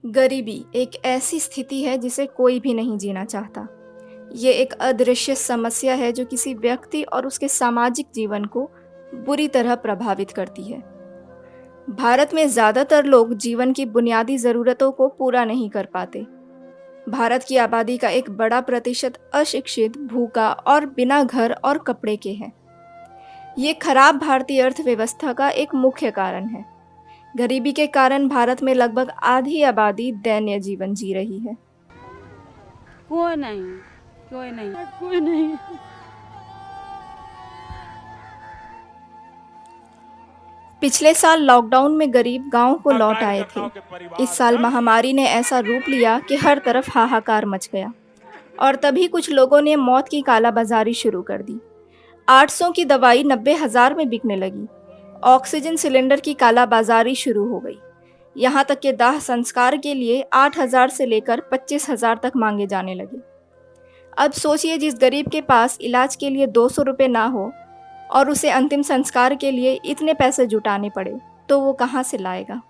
गरीबी एक ऐसी स्थिति है जिसे कोई भी नहीं जीना चाहता। ये एक अदृश्य समस्या है जो किसी व्यक्ति और उसके सामाजिक जीवन को बुरी तरह प्रभावित करती है। भारत में ज़्यादातर लोग जीवन की बुनियादी ज़रूरतों को पूरा नहीं कर पाते। भारत की आबादी का एक बड़ा प्रतिशत अशिक्षित, भूखा और बिना घर और कपड़े के हैं। ये खराब भारतीय अर्थव्यवस्था का एक मुख्य कारण है। गरीबी के कारण भारत में लगभग आधी आबादी दयनीय जीवन जी रही है। कोई नहीं, कोई नहीं, कोई नहीं। पिछले साल लॉकडाउन में गरीब गांव को लौट आए थे। इस साल महामारी ने ऐसा रूप लिया कि हर तरफ हाहाकार मच गया और तभी कुछ लोगों ने मौत की कालाबाजारी शुरू कर दी। 800 की दवाई 90,000 में बिकने लगी। ऑक्सीजन सिलेंडर की कालाबाजारी शुरू हो गई। यहाँ तक कि दाह संस्कार के लिए 8,000 से लेकर 25,000 तक मांगे जाने लगे। अब सोचिए, जिस गरीब के पास इलाज के लिए 200 रुपये ना हो और उसे अंतिम संस्कार के लिए इतने पैसे जुटाने पड़े, तो वो कहाँ से लाएगा।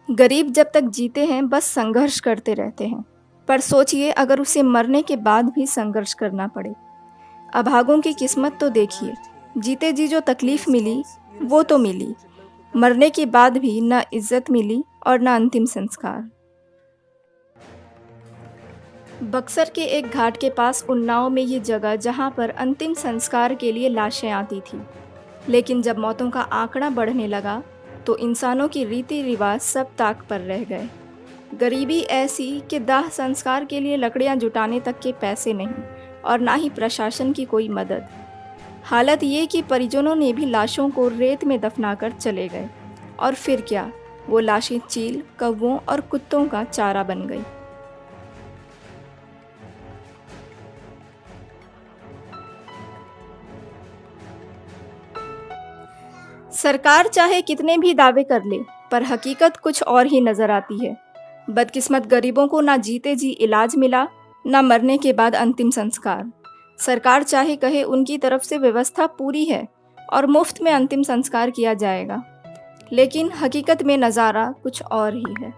गरीब जब तक जीते हैं बस संघर्ष करते रहते हैं, पर सोचिए अगर उसे मरने के बाद भी संघर्ष करना पड़े। अभागों की किस्मत तो देखिए, जीते जी जो तकलीफ मिली वो तो मिली, मरने के बाद भी न इज्जत मिली और न अंतिम संस्कार। बक्सर के एक घाट के पास उन्नाव में ये जगह जहाँ पर अंतिम संस्कार के लिए लाशें आती थी, लेकिन जब मौतों का आंकड़ा बढ़ने लगा तो इंसानों की रीति रिवाज सब ताक पर रह गए। गरीबी ऐसी कि दाह संस्कार के लिए लकड़ियाँ जुटाने तक के पैसे नहीं और ना ही प्रशासन की कोई मदद। हालत ये कि परिजनों ने भी लाशों को रेत में दफनाकर चले गए और फिर क्या, वो लाशें चील, कौवों और कुत्तों का चारा बन गई। सरकार चाहे कितने भी दावे कर ले, पर हकीकत कुछ और ही नजर आती है। बदकिस्मत गरीबों को ना जीते जी इलाज मिला, ना मरने के बाद अंतिम संस्कार। सरकार चाहे कहे उनकी तरफ से व्यवस्था पूरी है और मुफ्त में अंतिम संस्कार किया जाएगा, लेकिन हकीकत में नज़ारा कुछ और ही है।